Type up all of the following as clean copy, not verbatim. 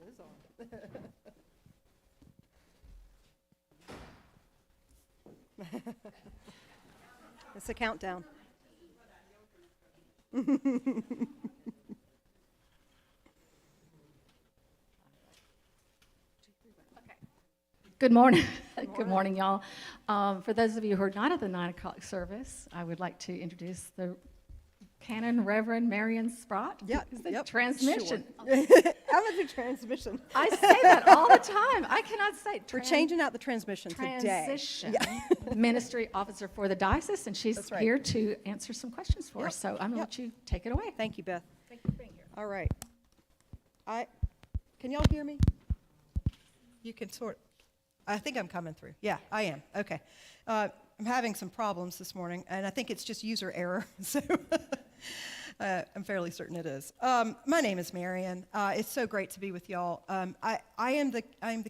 is on. It's a countdown. Good morning. Good morning, y'all. For those of you who are not at the 9 o'clock service, I would like to introduce the Canon Reverend Marion Sprott. Yeah, Is the yep, transmission. Sure. How about the transmission? I say that all the time. I cannot say. We're changing out the transmission today. Transition Yeah. Ministry Officer for the diocese, and she's That's right. here to answer some questions for Yep, us. So I'm going to yep. let you take it away. Thank you, Beth. Thank you for being here. All right. Can y'all hear me? You can I think I'm coming through. Yeah, I am. Okay. I'm having some problems this morning, and I think it's just user error. So I'm fairly certain it is. My name is Marion. It's so great to be with y'all. I am the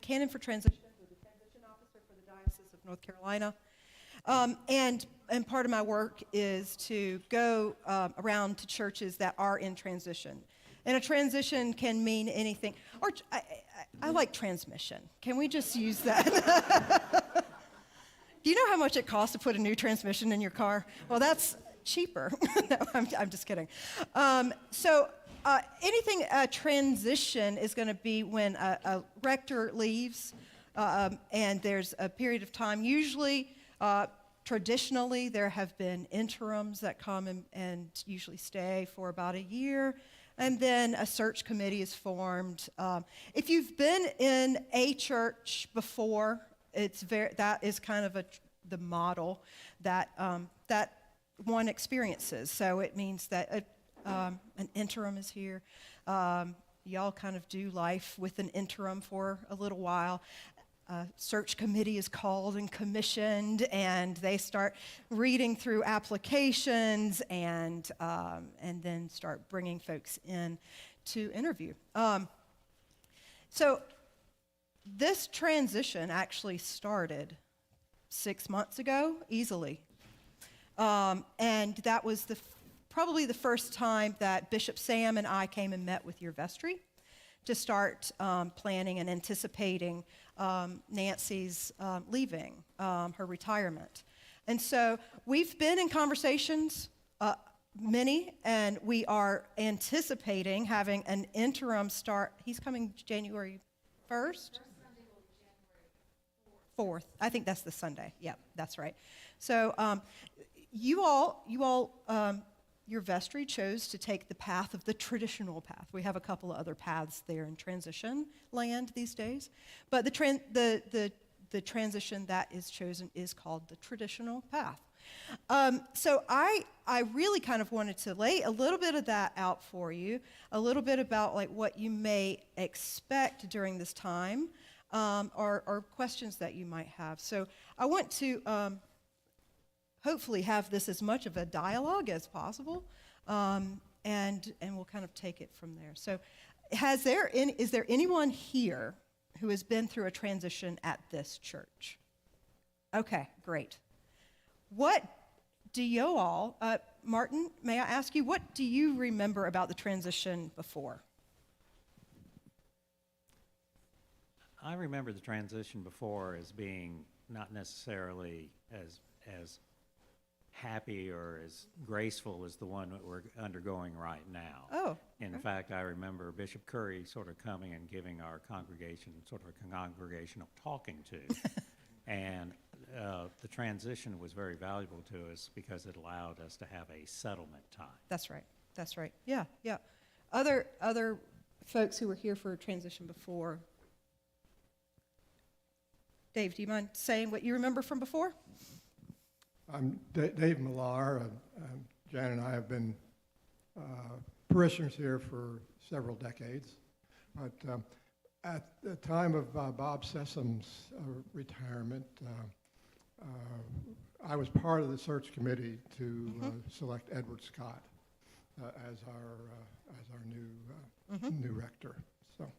Canon for Transition, or the Transition Officer for the Diocese of North Carolina. And part of my work is to go around to churches that are in transition. And a transition can mean anything. Or I like transmission. Can we just use that? Do you know how much it costs to put a new transmission in your car? Well, that's cheaper. No, I'm just kidding. Anything transition is going to be when a rector leaves, and there's a period of time. Usually, traditionally, there have been interims that come and usually stay for about a year. And then a search committee is formed. If you've been in a church before, that is kind of the model that that one experiences. So it means that an interim is here. Y'all kind of do life with an interim for a little while. A search committee is called and commissioned, and they start reading through applications and then start bringing folks in to interview. So this transition actually started 6 months ago, easily. And that was probably the first time that Bishop Sam and I came and met with your vestry to start planning and anticipating Nancy's leaving, her retirement. And so we've been in conversations, many, and we are anticipating having an interim start. He's coming January 1st? 4th. I think that's the Sunday. Yeah, that's right. So you all, your vestry chose to take the path of the traditional path. We have a couple of other paths there in transition land these days, but the transition that is chosen is called the traditional path. So I really kind of wanted to lay a little bit of that out for you, a little bit about like what you may expect during this time, or questions that you might have. So I want to hopefully have this as much of a dialogue as possible, and we'll kind of take it from there. So is there anyone here who has been through a transition at this church? Okay, great. What do you all, Martin, may I ask you, what do you remember about the transition before? I remember the transition before as being not necessarily as happy or as graceful as the one that we're undergoing right now. Oh. In fact, I remember Bishop Curry sort of coming and giving our congregation sort of a congregational talking to. And the transition was very valuable to us because it allowed us to have a settlement time. That's right. That's right. Yeah, yeah. Other folks who were here for a transition before. Dave, do you mind saying what you remember from before? I'm Dave Millar. Jan and I have been parishioners here for several decades. But at the time of Bob Sessom's retirement, I was part of the search committee to select Edward Scott as our new rector. So,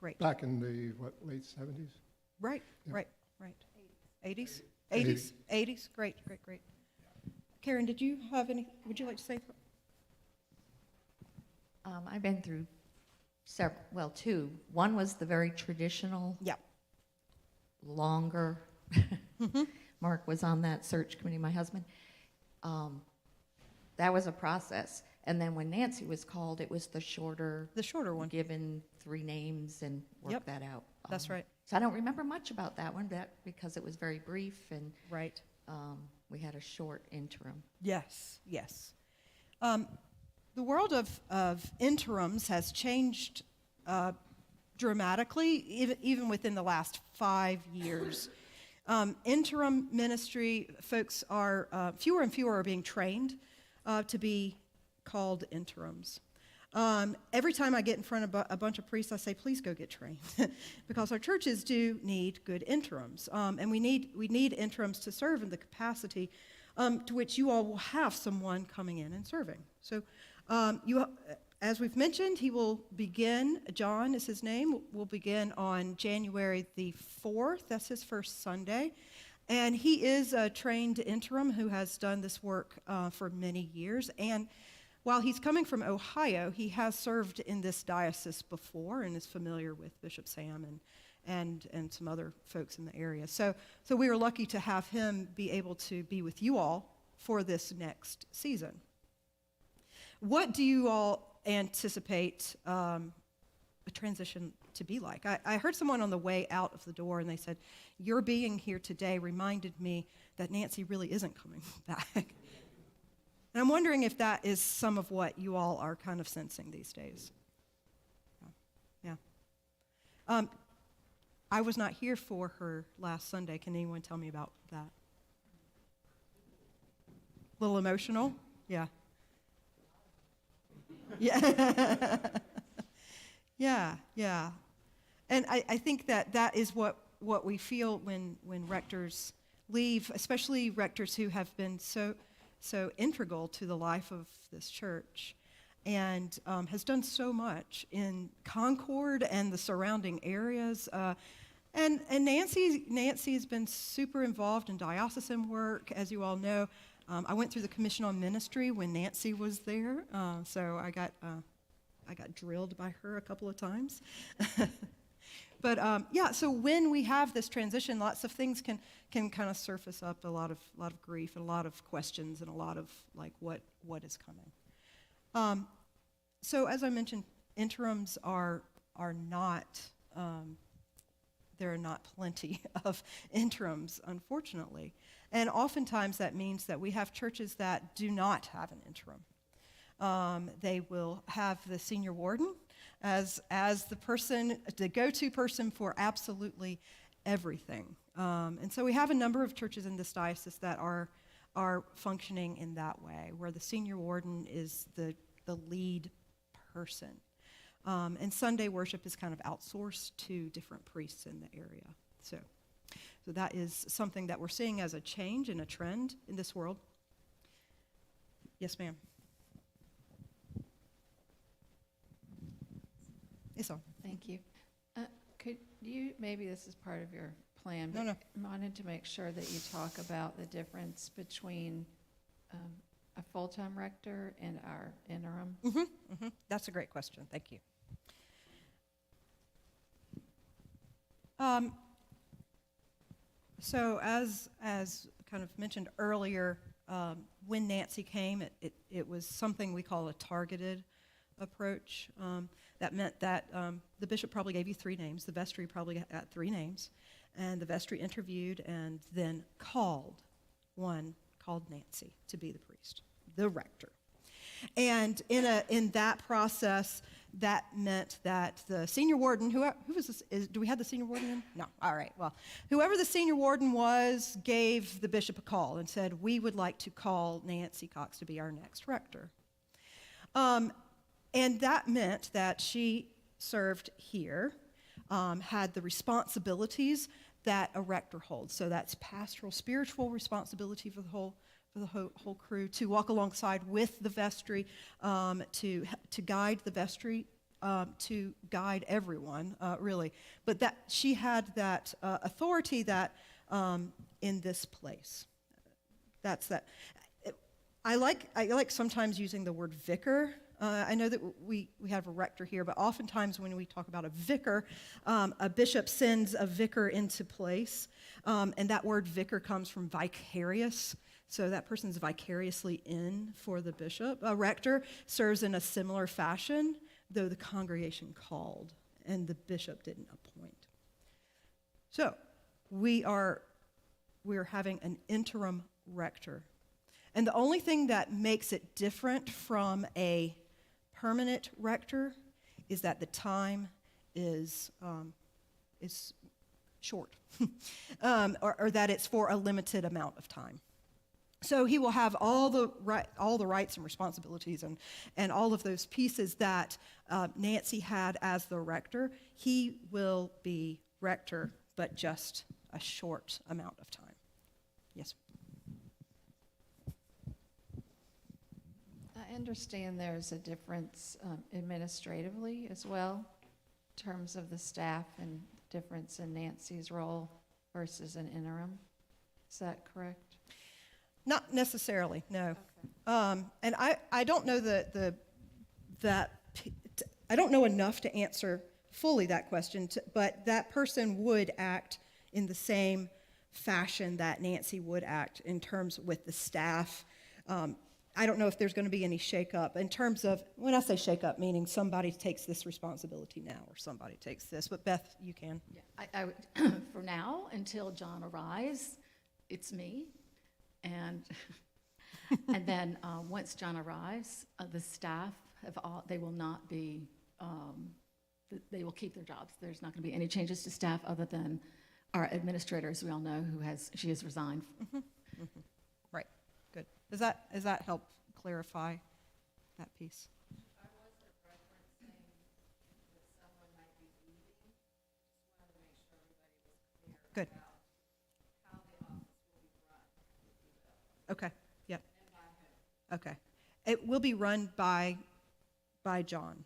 great. Back in the late 70s. Right, Yeah. right. 80s? 80s? Great. Karen, would you like to say? I've been through Several, well, two. One was the very traditional, Yeah. longer. Mark was on that search committee, my husband. That was a process. And then when Nancy was called, it was the shorter one. given 3 names and work Yep. that out. That's right. So I don't remember much about that one, because it was very brief and Right. we had a short interim. Yes, yes. The world of interims has changed dramatically, even within the last 5 years. Interim ministry folks are, fewer and fewer are being trained to be called interims. Every time I get in front of a bunch of priests, I say, please go get trained, because our churches do need good interims, and we need interims to serve in the capacity to which you all will have someone coming in and serving. So, as we've mentioned, he will begin. John is his name. Will begin on January the 4th. That's his first Sunday, and he is a trained interim who has done this work for many years. And while he's coming from Ohio, he has served in this diocese before and is familiar with Bishop Sam and some other folks in the area. So we are lucky to have him be able to be with you all for this next season. What do you all anticipate a transition to be like? I heard someone on the way out of the door, and they said, your being here today reminded me that Nancy really isn't coming back. And I'm wondering if that is some of what you all are kind of sensing these days. Yeah. I was not here for her last Sunday. Can anyone tell me about that? A little emotional? Yeah. Yeah. Yeah. And I think that is what we feel when rectors leave, especially rectors who have been so integral to the life of this church, and has done so much in Concord and the surrounding areas. And Nancy has been super involved in diocesan work, as you all know. I went through the Commission on Ministry when Nancy was there, so I got drilled by her a couple of times. But so when we have this transition, lots of things can kind of surface up, a lot of grief and a lot of questions and a lot of like what is coming. So as I mentioned, interims are not there are not plenty of interims, unfortunately, and oftentimes that means that we have churches that do not have an interim. They will have the senior warden as the go-to person for absolutely everything. And so we have a number of churches in this diocese that are functioning in that way, where the senior warden is the lead person. And Sunday worship is kind of outsourced to different priests in the area. So that is something that we're seeing as a change and a trend in this world. Yes, ma'am. Yes, sir. Thank you. Could you, maybe this is part of your plan, but No. wanted to make sure that you talk about the difference between a full-time rector and our interim. That's a great question. Thank you. So as kind of mentioned earlier, when Nancy came, it was something we call a targeted approach. That meant that the bishop probably gave you 3 names, the vestry probably got 3 names, and the vestry interviewed and then called Nancy to be the priest, the rector. And in that process, that meant that the senior warden, who was this? Do we have the senior warden in? No. All right. Well, whoever the senior warden was gave the bishop a call and said, we would like to call Nancy Cox to be our next rector. And that meant that she served here, had the responsibilities that a rector holds. So that's pastoral, spiritual responsibility for the whole crew, to walk alongside with the vestry, to guide the vestry, to guide everyone, really. But that she had that authority that in this place. That's that. I like sometimes using the word vicar, I know that we have a rector here, but oftentimes when we talk about a vicar, a bishop sends a vicar into place, and that word vicar comes from vicarious. So that person's vicariously in for the bishop. A rector serves in a similar fashion, though the congregation called and the bishop didn't appoint. So we're having an interim rector. And the only thing that makes it different from a permanent rector is that the time is short, or that it's for a limited amount of time. So he will have all the rights and responsibilities and all of those pieces that Nancy had as the rector. He will be rector, but just a short amount of time. Yes. I understand there's a difference administratively as well, in terms of the staff and difference in Nancy's role versus an interim. Is that correct? Not necessarily, no. Okay. And I don't know I don't know enough to answer fully that question, but that person would act in the same fashion that Nancy would act in terms with the staff. I don't know if there's going to be any shakeup in terms of, when I say shakeup, meaning somebody takes this responsibility now or somebody takes this. But Beth, you can. Yeah, I for now, until John arrives, it's me. And then once John arrives, the staff they will not be, they will keep their jobs. There's not going to be any changes to staff other than our administrator, as we all know, she has resigned. Mm-hmm. Mm-hmm. Right, good. Does that help clarify that piece? I wasn't referencing that someone might be leaving. Just wanted to make sure everybody was clear Good. about how the office will be run. Okay, yep. And by who? Okay. It will be run by John,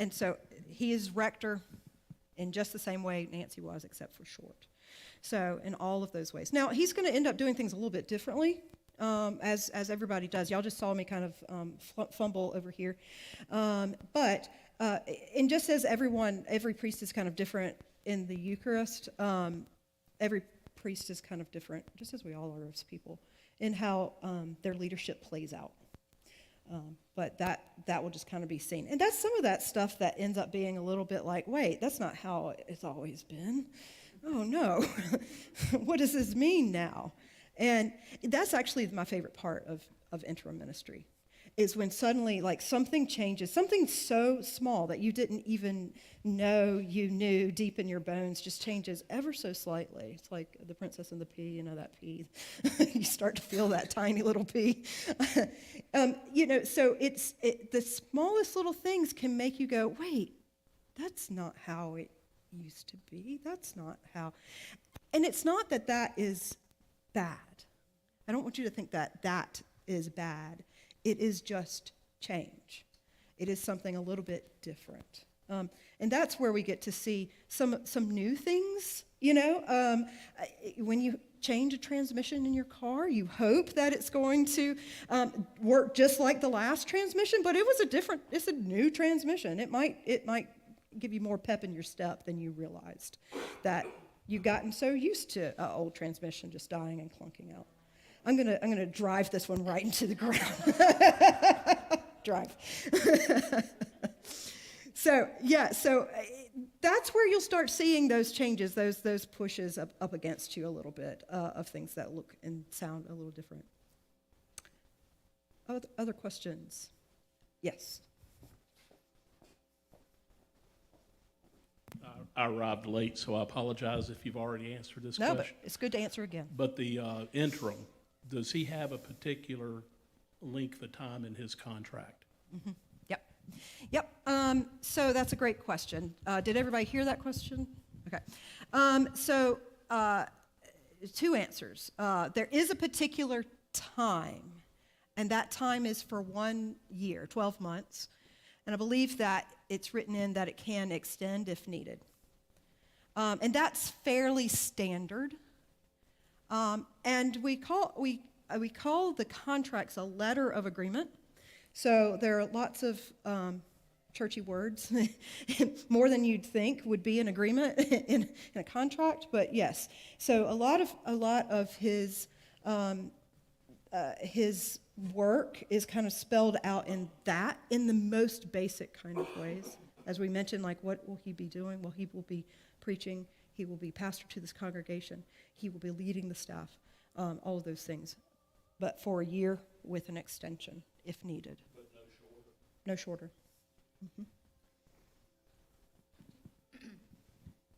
and so he is rector in just the same way Nancy was, except for short. So in all of those ways. Now, he's going to end up doing things a little bit differently, as everybody does. Y'all just saw me kind of fumble over here. But just as every priest is kind of different in the Eucharist, every priest is kind of different, just as we all are as people, in how their leadership plays out. But that will just kind of be seen. And that's some of that stuff that ends up being a little bit like, wait, that's not how it's always been. Oh, no. What does this mean now? And that's actually my favorite part of interim ministry, is when suddenly, like, something changes, something so small that you didn't even know you knew deep in your bones just changes ever so slightly. It's like the Princess and the Pea, you know, that pea. You start to feel that tiny little pea. So the smallest little things can make you go, wait, that's not how it used to be. That's not how. And it's not that is bad. I don't want you to think that is bad. It is just change. It is something a little bit different. And that's where we get to see some new things, when you change a transmission in your car, you hope that it's going to work just like the last transmission, but it's a new transmission. It might give you more pep in your step than you realized, that you've gotten so used to an old transmission just dying and clunking out. I'm gonna drive this one right into the ground. Drive. So that's where you'll start seeing those changes, those pushes up against you a little bit of things that look and sound a little different. Other questions? Yes. I arrived late, so I apologize if you've already answered this No, question. but it's good to answer again. But the interim, does he have a particular length of time in his contract? Mm-hmm. Yep. So that's a great question. Did everybody hear that question? Okay. So two answers. There is a particular time, and that time is for 1 year, 12 months. And I believe that it's written in that it can extend if needed. And that's fairly standard. And we call the contracts a letter of agreement. So there are lots of churchy words, more than you'd think would be in agreement in a contract. But yes, so a lot of his work is kind of spelled out in the most basic kind of ways. As we mentioned, like, what will he be doing? Well, he will be preaching. He will be pastor to this congregation. He will be leading the staff, all of those things. But for a year with an extension, if needed. But no shorter? No shorter. Mm-hmm.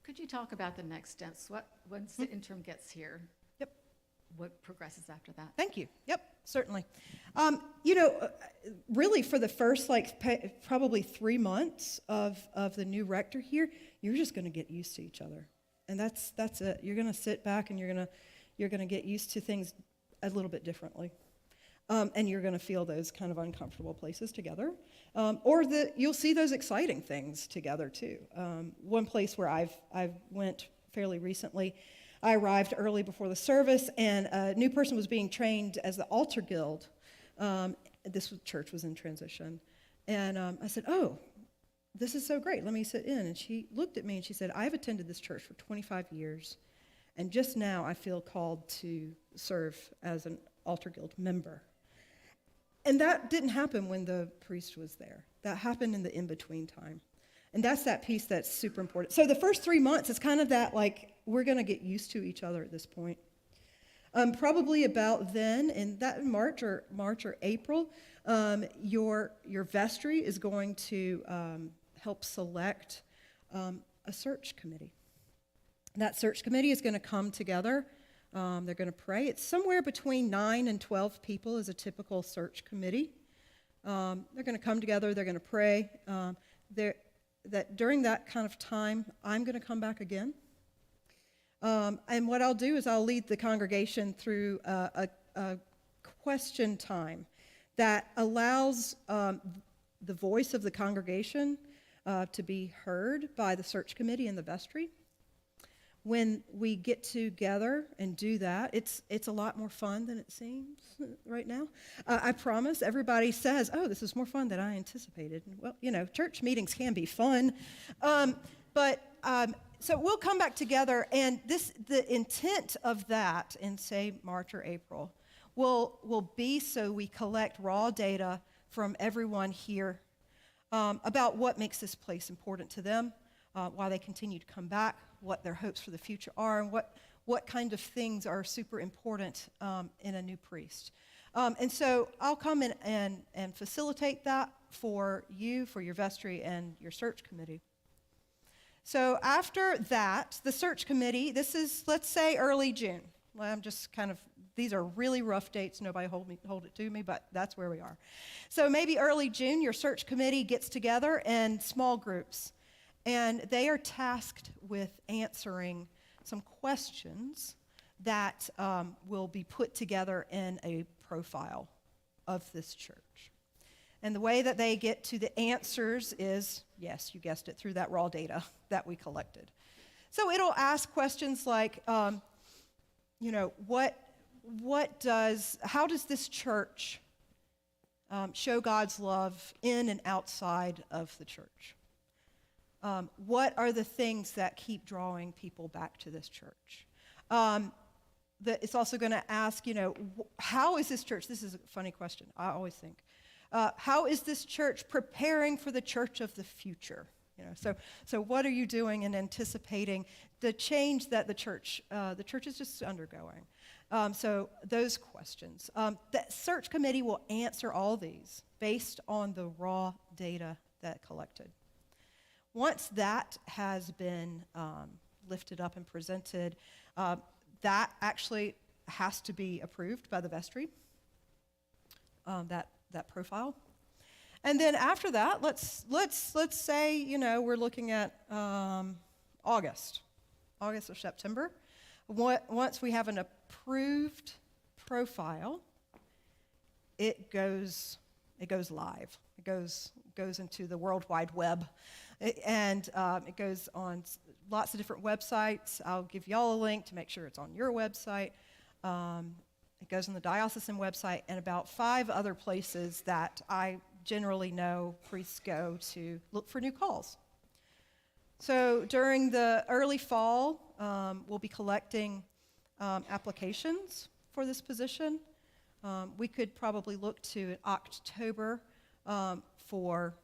Could you talk about the next steps? Once the interim gets here? Yep. What progresses after that? Thank you. Yep, certainly. Really for the first, probably 3 months of the new rector here, you're just going to get used to each other. And that's it. You're going to sit back and you're going to get used to things a little bit differently. And you're going to feel those kind of uncomfortable places together. You'll see those exciting things together too. One place where I went fairly recently, I arrived early before the service, and a new person was being trained as the altar guild. Church was in transition. And I said, "Oh, this is so great. Let me sit in." And she looked at me and she said, "I've attended this church for 25 years, and just now I feel called to serve as an altar guild member." And that didn't happen when the priest was there. That happened in the in-between time. And that's that piece that's super important. So the first 3 months is kind of that, like, we're going to get used to each other at this point. Probably about then, in that March or April, your vestry is going to help select a search committee. That search committee is going to come together. They're going to pray. It's somewhere between 9 and 12 people is a typical search committee. They're going to come together. They're going to pray. That during that kind of time, I'm going to come back again. And what I'll do is I'll lead the congregation through a question time that allows the voice of the congregation to be heard by the search committee and the vestry. When we get together and do that, it's a lot more fun than it seems right now. I promise. Everybody says, "Oh, this is more fun than I anticipated." Well, church meetings can be fun. So we'll come back together, and the intent of that in, say, March or April will be so we collect raw data from everyone here about what makes this place important to them, why they continue to come back, what their hopes for the future are, and what kind of things are super important in a new priest. And so I'll come in and facilitate that for you, for your vestry, and your search committee. So after that, the search committee, this is, let's say, early June. I'm just these are really rough dates. Nobody hold it to me, but that's where we are. So maybe early June, your search committee gets together in small groups. And they are tasked with answering some questions that will be put together in a profile of this church. And the way that they get to the answers is, yes, you guessed it, through that raw data that we collected. So it'll ask questions like, how does this church show God's love in and outside of the church? What are the things that keep drawing people back to this church? It's also going to ask, how is this church? This is a funny question, I always think. How is this church preparing for the church of the future? So what are you doing in anticipating the change that the church is just undergoing? So those questions. The search committee will answer all these based on the raw data that collected. Once that has been lifted up and presented, that actually has to be approved by the vestry, that profile. And then after that, let's say, we're looking at August or September. Once we have an approved profile, it goes live. It goes into the World Wide Web. And it goes on lots of different websites. I'll give y'all a link to make sure it's on your website. It goes on the diocesan website and about 5 other places that I generally know priests go to look for new calls. So during the early fall, we'll be collecting applications for this position. We could probably look to October for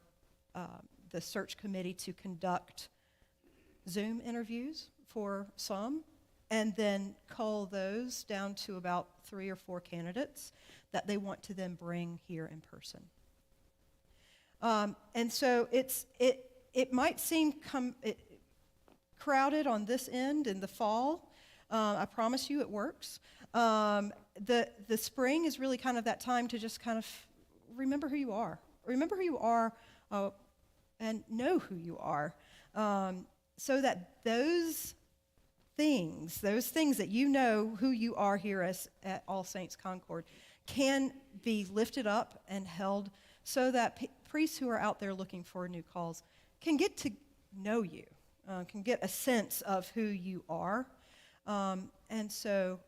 the search committee to conduct Zoom interviews for some, and then cull those down to about 3 or 4 candidates that they want to then bring here in person. And so it might seem crowded on this end in the fall. I promise you it works. The spring is really kind of that time to just kind of remember who you are. Remember who you are and know who you are, so that those things that you know who you are here at All Saints Concord can be lifted up and held, so that priests who are out there looking for new calls can get to know you, can get a sense of who you are. And so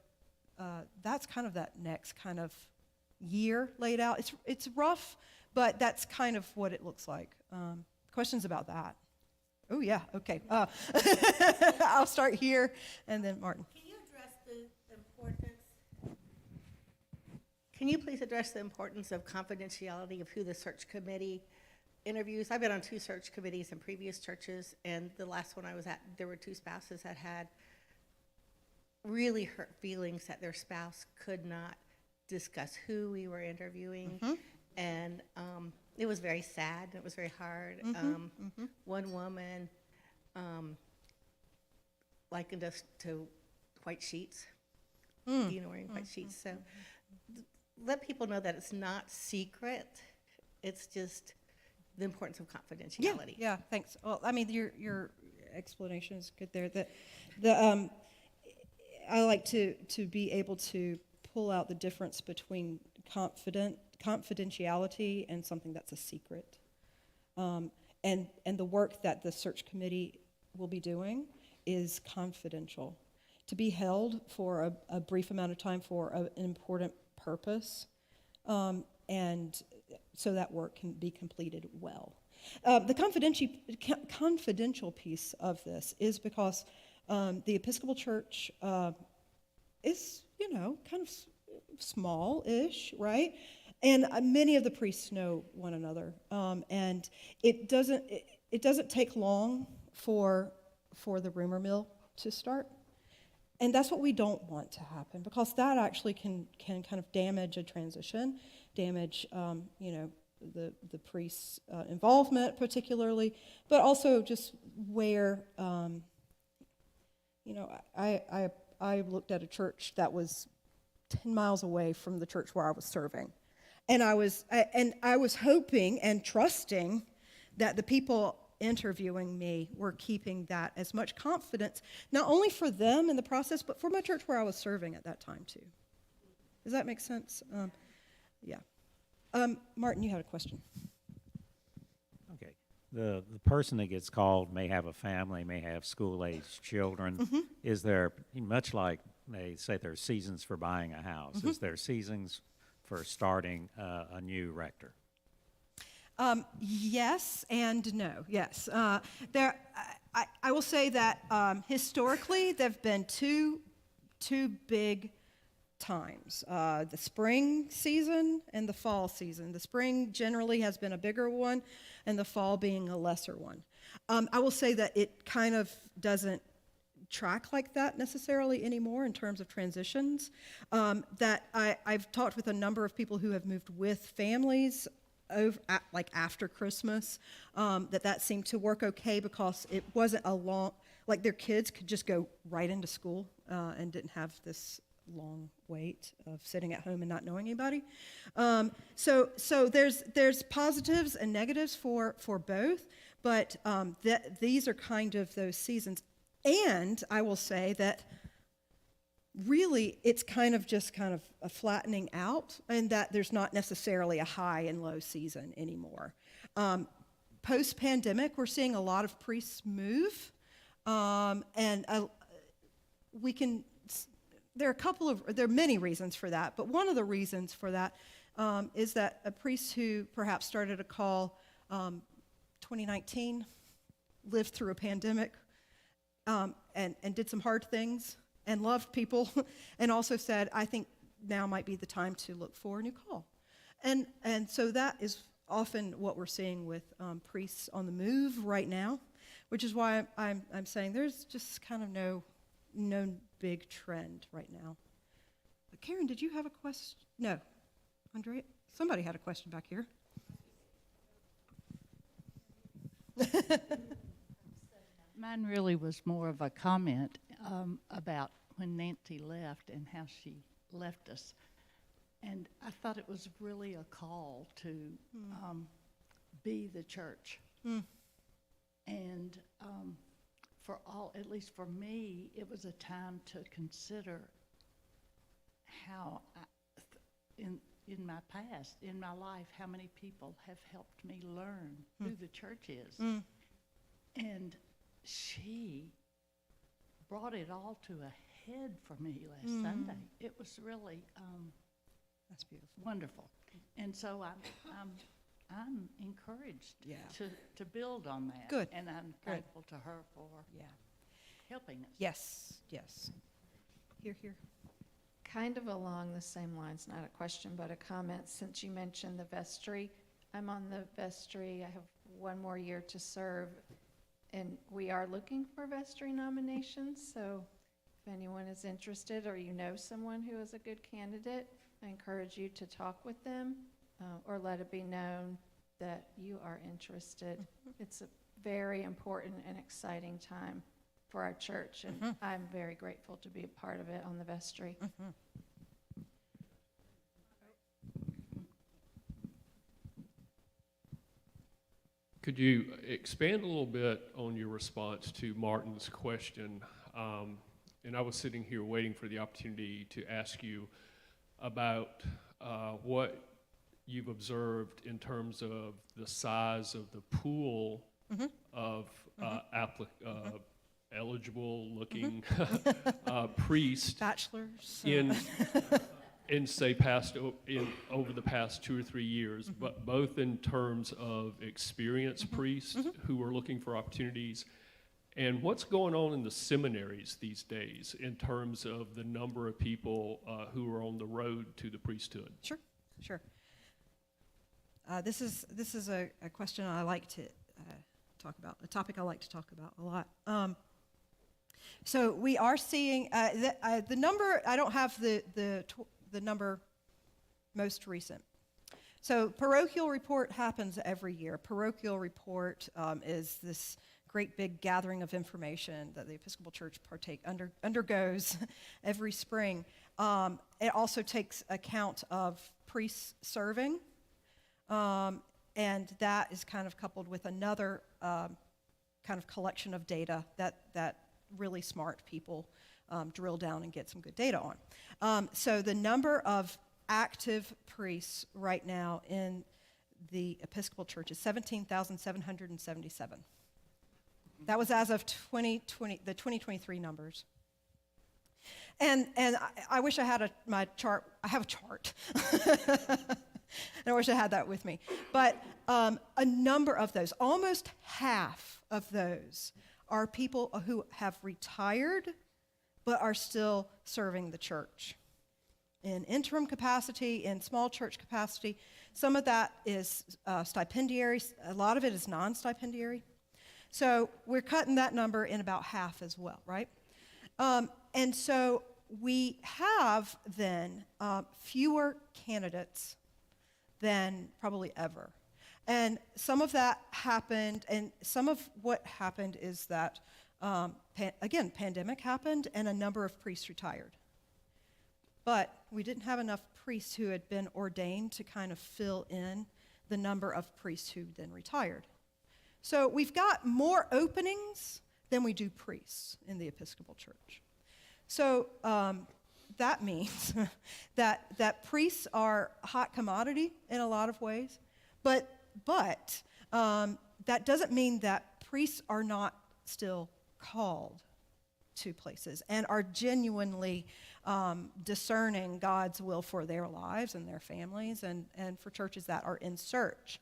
that's kind of that next kind of year laid out. It's rough, but that's kind of what it looks like. Questions about that? Oh, yeah, okay. I'll start here, and then Martin. Can you address the importance? Can you please address the importance of confidentiality of who the search committee interviews? I've been on 2 search committees in previous churches, and the last one I was at, there were 2 spouses that had really hurt feelings that their spouse could not discuss who we were interviewing, and it was very sad. It was very hard. One woman likened us to white sheets, wearing white sheets. So let people know that it's not secret. It's just the importance of confidentiality. Yeah, thanks. Well, I mean, your explanation is good there. I like to be able to pull out the difference between confidentiality and something that's a secret. And the work that the search committee will be doing is confidential, to be held for a brief amount of time for an important purpose, and so that work can be completed well. The confidential piece of this is because the Episcopal Church is, kind of small-ish, right? And many of the priests know one another, and it doesn't take long for the rumor mill to start, and that's what we don't want to happen, because that actually can kind of damage a transition, damage the priest's involvement particularly, but also just where I looked at a church that was 10 miles away from the church where I was serving. And I was hoping and trusting that the people interviewing me were keeping that as much confidence, not only for them in the process, but for my church where I was serving at that time too. Does that make sense? Yeah. Martin, you had a question. Okay. The person that gets called may have a family, may have school-aged children. Is there, much like they say there's seasons for buying a house, is there seasons for starting a new rector? Yes and no. Yes. I will say that historically there have been two big times, the spring season and the fall season. The spring generally has been a bigger one, and the fall being a lesser one. I will say that it kind of doesn't track like that necessarily anymore in terms of transitions. That I've talked with a number of people who have moved with families like after Christmas, that seemed to work okay, because it wasn't a long, like their kids could just go right into school and didn't have this long wait of sitting at home and not knowing anybody. So there's positives and negatives for both, but these are kind of those seasons. And I will say that really it's kind of a flattening out, and that there's not necessarily a high and low season anymore. Post-pandemic, we're seeing a lot of priests move, and there are many reasons for that, but one of the reasons for that is that a priest who perhaps started a call 2019, lived through a pandemic, and did some hard things and loved people, and also said, I think now might be the time to look for a new call. And so that is often what we're seeing with priests on the move right now, which is why I'm saying there's just kind of no big trend right now. But Karen, did you have a question? No. Andrea? Somebody had a question back here. Mine really was more of a comment about when Nancy left and how she left us. And I thought it was really a call to be the church. And for all, at least for me, it was a time to consider how, in my past, in my life, how many people have helped me learn who the church is. And she brought it all to a head for me last Sunday. It was really That's beautiful. wonderful. And so I'm encouraged to build on that. Good. And I'm Good. thankful to her for Yeah. helping us. Yes, yes. Here. Kind of along the same lines, not a question, but a comment, since you mentioned the vestry. I'm on the vestry. I have one more year to serve, and we are looking for vestry nominations. So if anyone is interested or you know someone who is a good candidate, I encourage you to talk with them or let it be known that you are interested. It's a very important and exciting time for our church, and I'm very grateful to be a part of it on the vestry. Could you expand a little bit on your response to Martin's question? And I was sitting here waiting for the opportunity to ask you about what you've observed in terms of the size of the pool of eligible-looking priests Bachelors. in say over the past 2 or 3 years, but both in terms of experienced priests who are looking for opportunities, and what's going on in the seminaries these days in terms of the number of people who are on the road to the priesthood. Sure. This is a question I like to talk about, a topic I like to talk about a lot. So we are seeing the number. I don't have the number most recent. So parochial report happens every year. Parochial report is this great big gathering of information that the Episcopal Church undergoes every spring. It also takes account of priests serving, and that is kind of coupled with another kind of collection of data that really smart people drill down and get some good data on. So the number of active priests right now in the Episcopal Church is 17,777. That was as of 2020, the 2023 numbers. And I wish I had my chart. I have a chart. And I wish I had that with me. But a number of those, almost half of those, are people who have retired but are still serving the church in interim capacity, in small church capacity. Some of that is stipendiary. A lot of it is non-stipendiary. So we're cutting that number in about half as well, right? And so we have then fewer candidates than probably ever. And some of that happened, and some of what happened is that, again, pandemic happened and a number of priests retired. But we didn't have enough priests who had been ordained to kind of fill in the number of priests who then retired. So we've got more openings than we do priests in the Episcopal Church. So that means that priests are a hot commodity in a lot of ways, but that doesn't mean that priests are not still called to places and are genuinely discerning God's will for their lives and their families, and for churches that are in search.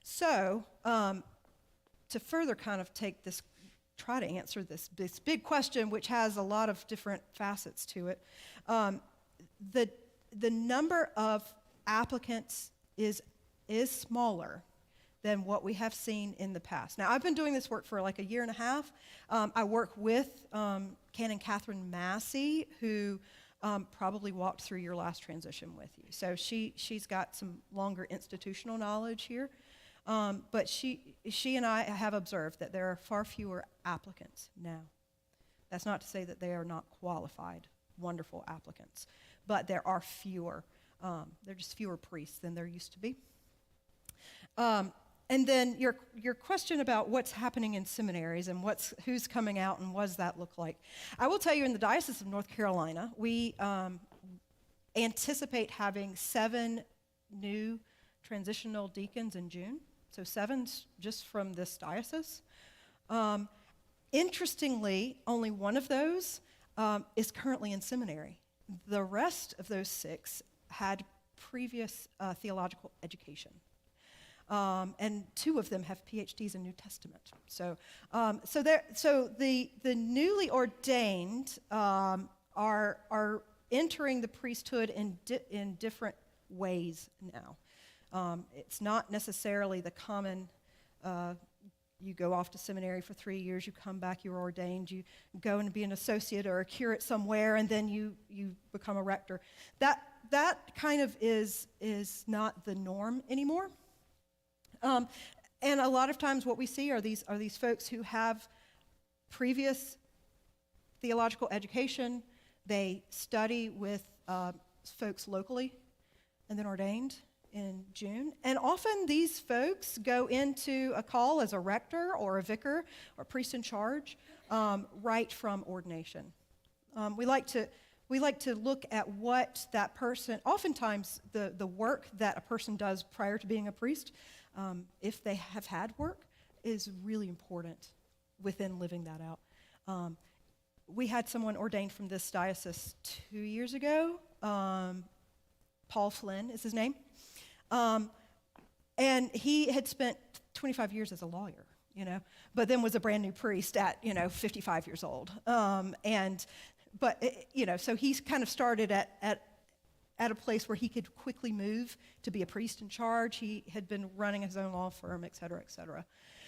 So, to further kind of try to answer this big question, which has a lot of different facets to it, the number of applicants is smaller than what we have seen in the past. Now, I've been doing this work for like a year and a half. I work with Canon Catherine Massey, who probably walked through your last transition with you. So she's got some longer institutional knowledge here. But she and I have observed that there are far fewer applicants now. That's not to say that they are not qualified, wonderful applicants, but there are fewer. There are just fewer priests than there used to be. And then your question about what's happening in seminaries and who's coming out and what does that look like. I will tell you, in the Diocese of North Carolina, we anticipate having 7 new transitional deacons in June. So 7 just from this diocese. Interestingly, only 1 of those is currently in seminary. The rest of those 6 had previous theological education. And 2 of them have PhDs in New Testament. So the newly ordained are entering the priesthood in different ways now. It's not necessarily the common, you go off to seminary for 3 years, you come back, you're ordained, you go and be an associate or a curate somewhere, and then you become a rector. That kind of is not the norm anymore. And a lot of times what we see are these folks who have previous theological education. They study with folks locally and then ordained in June. And often these folks go into a call as a rector or a vicar or priest in charge right from ordination. We like to look at what that person, oftentimes the work that a person does prior to being a priest, if they have had work, is really important within living that out. We had someone ordained from this diocese 2 years ago. Paul Flynn is his name. And he had spent 25 years as a lawyer, but then was a brand new priest at, 55 years old. So he's kind of started at a place where he could quickly move to be a priest in charge. He had been running his own law firm, et cetera, et cetera.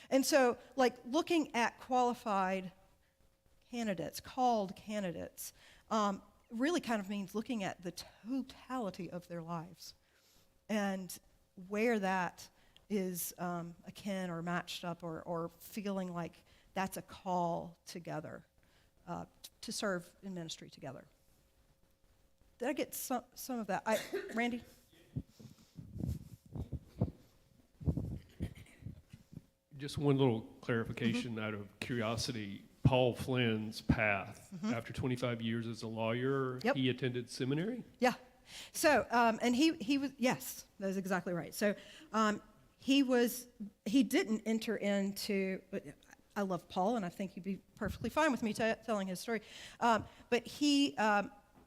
And so, looking at qualified candidates, called candidates, really kind of means looking at the totality of their lives and where that is akin or matched up or feeling like that's a call together to serve in ministry together. Did I get some of that? Randy? Just one little clarification out of curiosity. Paul Flynn's path, after 25 years as a lawyer, Yep. he attended seminary? Yeah. So, and he was, yes, that is exactly right. So he didn't enter into, I love Paul, and I think he'd be perfectly fine with me telling his story. But he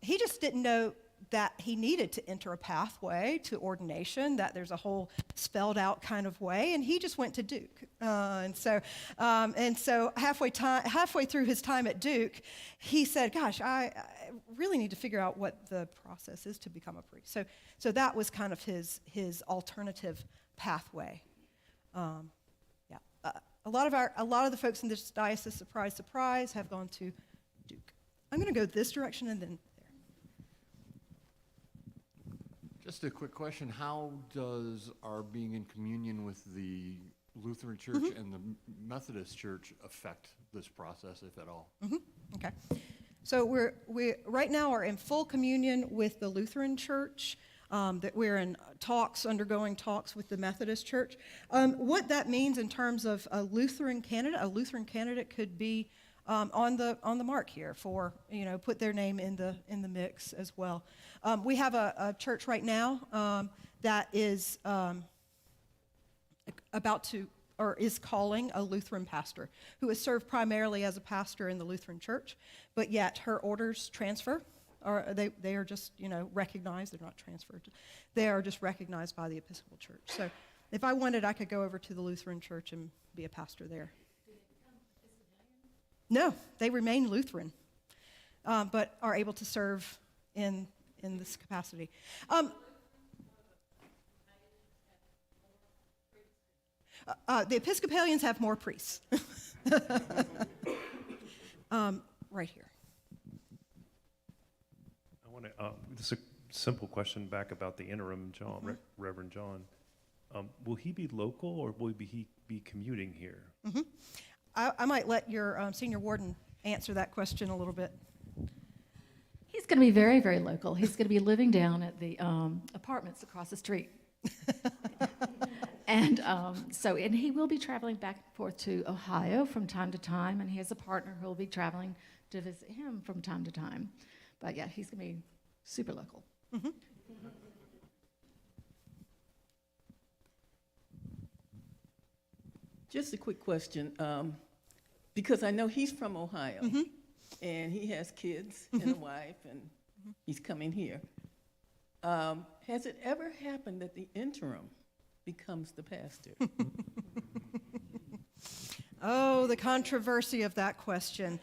just didn't know that he needed to enter a pathway to ordination, that there's a whole spelled out kind of way, and he just went to Duke. And so halfway through his time at Duke, he said, gosh, I really need to figure out what the process is to become a priest. So that was kind of his alternative pathway. A lot of the folks in this diocese, surprise, surprise, have gone to Duke. I'm going to go this direction and then there. Just a quick question. How does our being in communion with the Lutheran Church and the Methodist Church affect this process, if at all? Okay. So we right now are in full communion with the Lutheran Church. That we're in undergoing talks with the Methodist Church. What that means in terms of a Lutheran candidate could be on the mark here for, put their name in the mix as well. We have a church right now that is about to or is calling a Lutheran pastor who has served primarily as a pastor in the Lutheran church, but yet her orders transfer, or they are just, recognized. They're not transferred. They are just recognized by the Episcopal Church. So if I wanted, I could go over to the Lutheran church and be a pastor there. No, they remain Lutheran, but are able to serve in this capacity. The Episcopalians have more priests. Right here. I want to, just a simple question back about the interim, John, Reverend John. Will he be local or will he be commuting here? I might let your senior warden answer that question a little bit. He's going to be very, very local. He's going to be living down at the apartments across the street. And and he will be traveling back and forth to Ohio from time to time, and he has a partner who will be traveling to visit him from time to time. But yeah, he's going to be super local. Just a quick question, because I know he's from Ohio, and he has kids and a wife, and he's coming here. Has it ever happened that the interim becomes the pastor? Oh, the controversy of that question.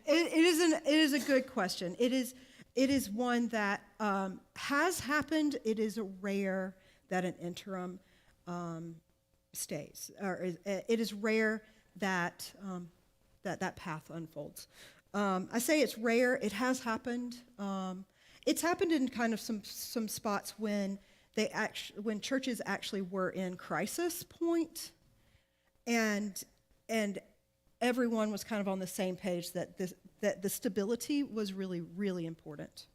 It is a good question. It is one that has happened. It is rare that an interim stays, or it is rare that that path unfolds. I say it's rare. It has happened. It's happened in kind of some spots when when churches actually were in crisis point, and everyone was kind of on the same page that the stability was really, really important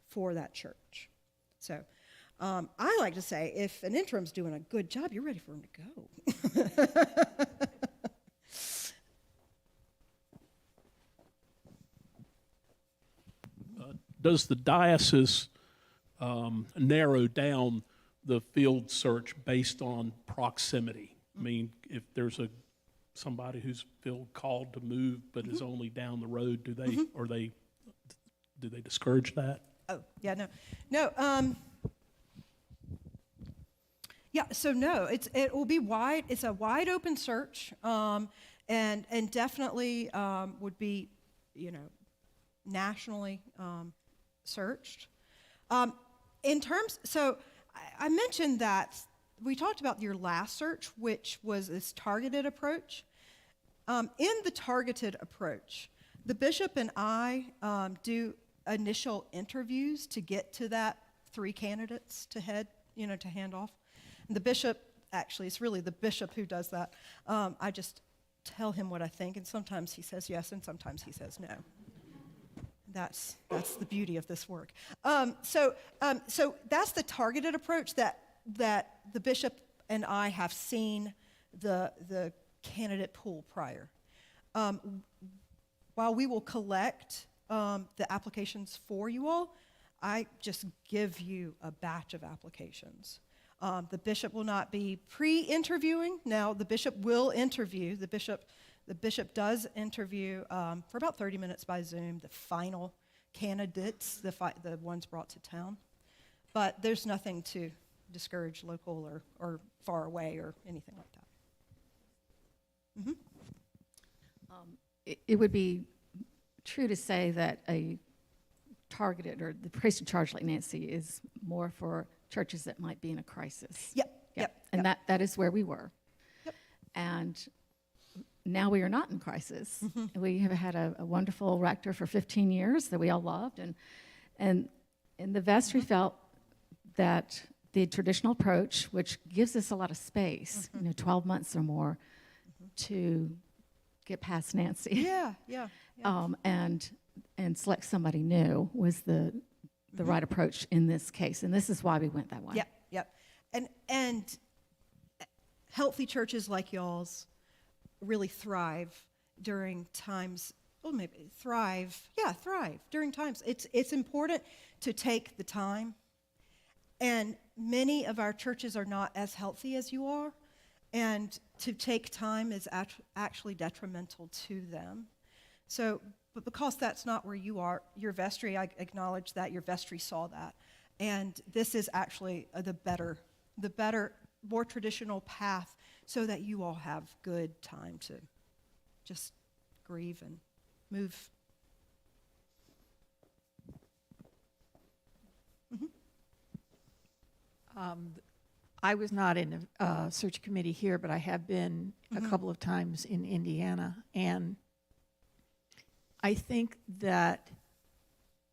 for that church. So I like to say, if an interim's doing a good job, you're ready for him to go. Does the diocese narrow down the field search based on proximity? I mean, if there's somebody who's feel called to move but is only down the road, do they discourage that? Oh, yeah, no. Yeah, so no, it will be wide. It's a wide open search, and definitely would be, nationally searched. In terms, so I mentioned that we talked about your last search, which was this targeted approach. In the targeted approach, the bishop and I do initial interviews to get to that 3 candidates to hand off. And the bishop, actually, it's really the bishop who does that. I just tell him what I think, and sometimes he says yes, and sometimes he says no. That's the beauty of this work. So that's the targeted approach that the bishop and I have seen the candidate pool prior. While we will collect the applications for you all, I just give you a batch of applications. The bishop will not be pre-interviewing. Now, the bishop will interview. The bishop does interview for about 30 minutes by Zoom, the final candidates, the ones brought to town. But there's nothing to discourage local or far away or anything like that. It would be true to say that a targeted, or the priest in charge like Nancy, is more for churches that might be in a crisis. Yep. And that is where we were. Yep. And now we are not in crisis. We have had a wonderful rector for 15 years that we all loved, and the vestry felt that the traditional approach, which gives us a lot of space, 12 months or more, to get past Nancy. Yeah. And select somebody new was the right approach in this case, and this is why we went that way. Yep. And healthy churches like y'all's really thrive during times. Well, maybe thrive during times. It's important to take the time And many of our churches are not as healthy as you are, and to take time is actually detrimental to them. So, but because that's not where you are, your vestry, I acknowledge that your vestry saw that. And this is actually the better, more traditional path so that you all have good time to just grieve and move. I was not in a search committee here, but I have been a couple of times in Indiana. And I think that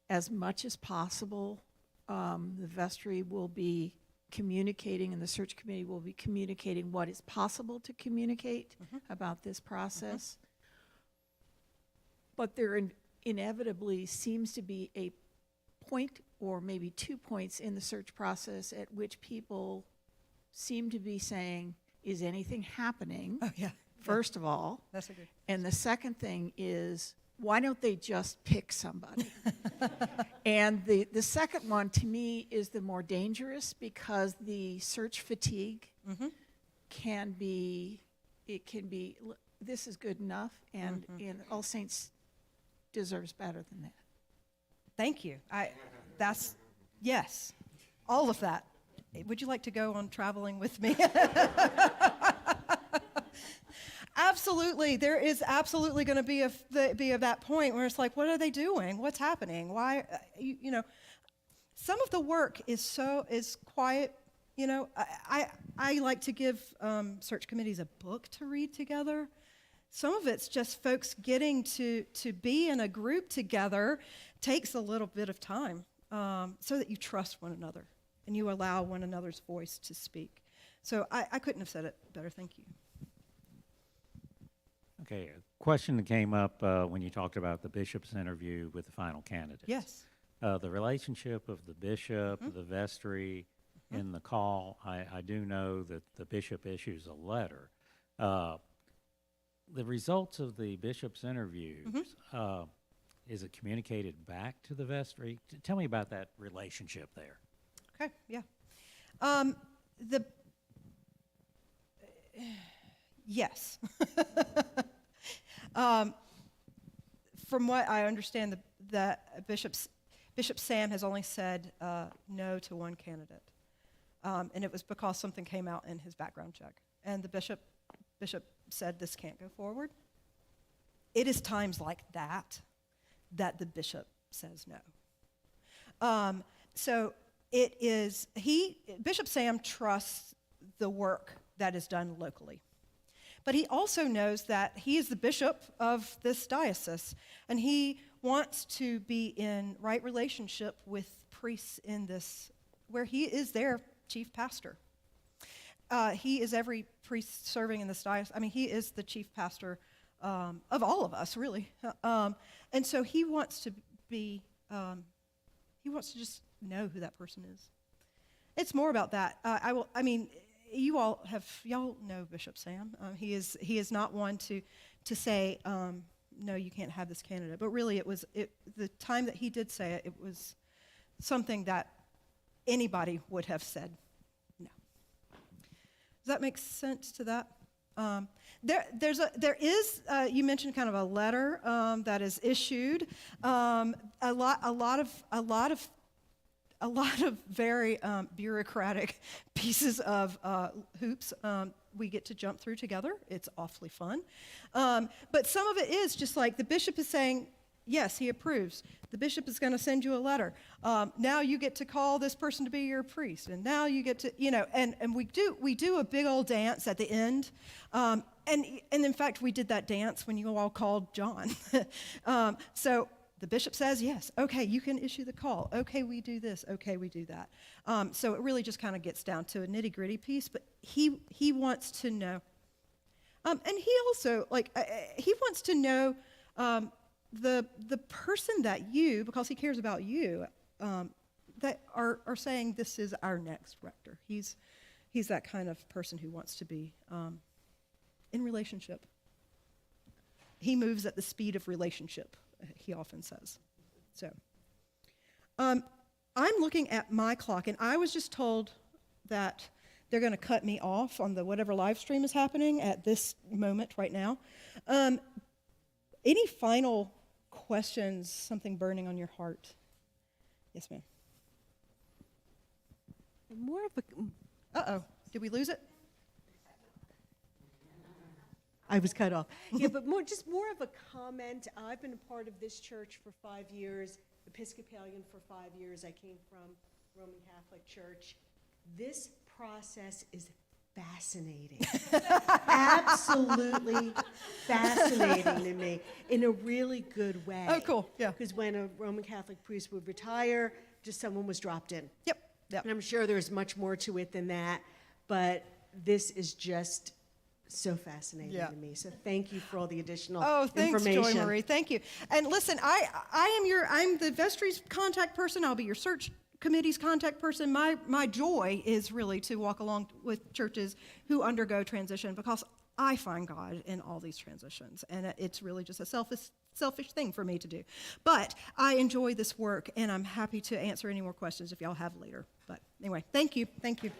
as much as possible, the vestry will be communicating and the search committee will be communicating what is possible to communicate about this process. But there inevitably seems to be a point or maybe 2 points in the search process at which people seem to be saying, is anything happening? Oh, yeah. First of all. That's a good. And the second thing is, why don't they just pick somebody? And the second one, to me, is the more dangerous because the search fatigue can be, this is good enough, and All Saints deserves better than that. Thank you. Yes, all of that. Would you like to go on traveling with me? Absolutely. There is absolutely going to be that point where it's like, what are they doing? What's happening? Why? Some of the work is quiet. You know, I like to give search committees a book to read together. Some of it's just folks getting to be in a group together takes a little bit of time so that you trust one another and you allow one another's voice to speak. So I couldn't have said it better. Thank you. Okay, a question that came up when you talked about the bishop's interview with the final candidate. Yes. The relationship of the bishop, the vestry, in the call. I do know that the bishop issues a letter. The results of the bishop's interviews, is it communicated back to the vestry? Tell me about that relationship there. Okay, yeah. Yes. From what I understand, Bishop Sam has only said no to one candidate. And it was because something came out in his background check. And the bishop said this can't go forward. It is times like that the bishop says no. So it is, Bishop Sam trusts the work that is done locally. But he also knows that he is the bishop of this diocese, and he wants to be in right relationship with priests in this, where he is their chief pastor. He is every priest serving in this diocese. I mean, he is the chief pastor of all of us, really. And so he wants to be, he wants to just know who that person is. It's more about that. Y'all know Bishop Sam. He is not one to say, no, you can't have this candidate. But really, the time that he did say it, it was something that anybody would have said no. Does that make sense to that? There is you mentioned kind of a letter that is issued. A lot of very bureaucratic pieces of hoops we get to jump through together. It's awfully fun. But some of it is just like the bishop is saying, yes, he approves. The bishop is going to send you a letter. Now you get to call this person to be your priest. And now you get to, and we do a big old dance at the end. And in fact, we did that dance when you all called John. So the bishop says, yes, okay, you can issue the call. Okay, we do this. Okay, we do that. So it really just kind of gets down to a nitty-gritty piece, but he wants to know. And he also, he wants to know the person that you, because he cares about you, that are saying this is our next rector. He's that kind of person who wants to be in relationship. He moves at the speed of relationship, he often says. So, I'm looking at my clock, and I was just told that they're going to cut me off on the whatever live stream is happening at this moment right now. Any final questions, something burning on your heart? Yes, ma'am. More of a, Uh-oh, did we lose it? I was cut off. Yeah, but more of a comment. I've been a part of this church for 5 years, Episcopalian for 5 years. I came from Roman Catholic Church. This process is fascinating. Absolutely fascinating to me in a really good way. Oh, cool, yeah. Because when a Roman Catholic priest would retire, just someone was dropped in. Yep. And I'm sure there's much more to it than that, but this is just so fascinating Yeah. to me. So thank you for all the additional Oh, thanks, information. Joy Marie. Thank you. And listen, I'm the vestry's contact person. I'll be your search committee's contact person. My joy is really to walk along with churches who undergo transition, because I find God in all these transitions, and it's really just a selfish thing for me to do. But I enjoy this work, and I'm happy to answer any more questions if y'all have later. But anyway, thank you. Thank you.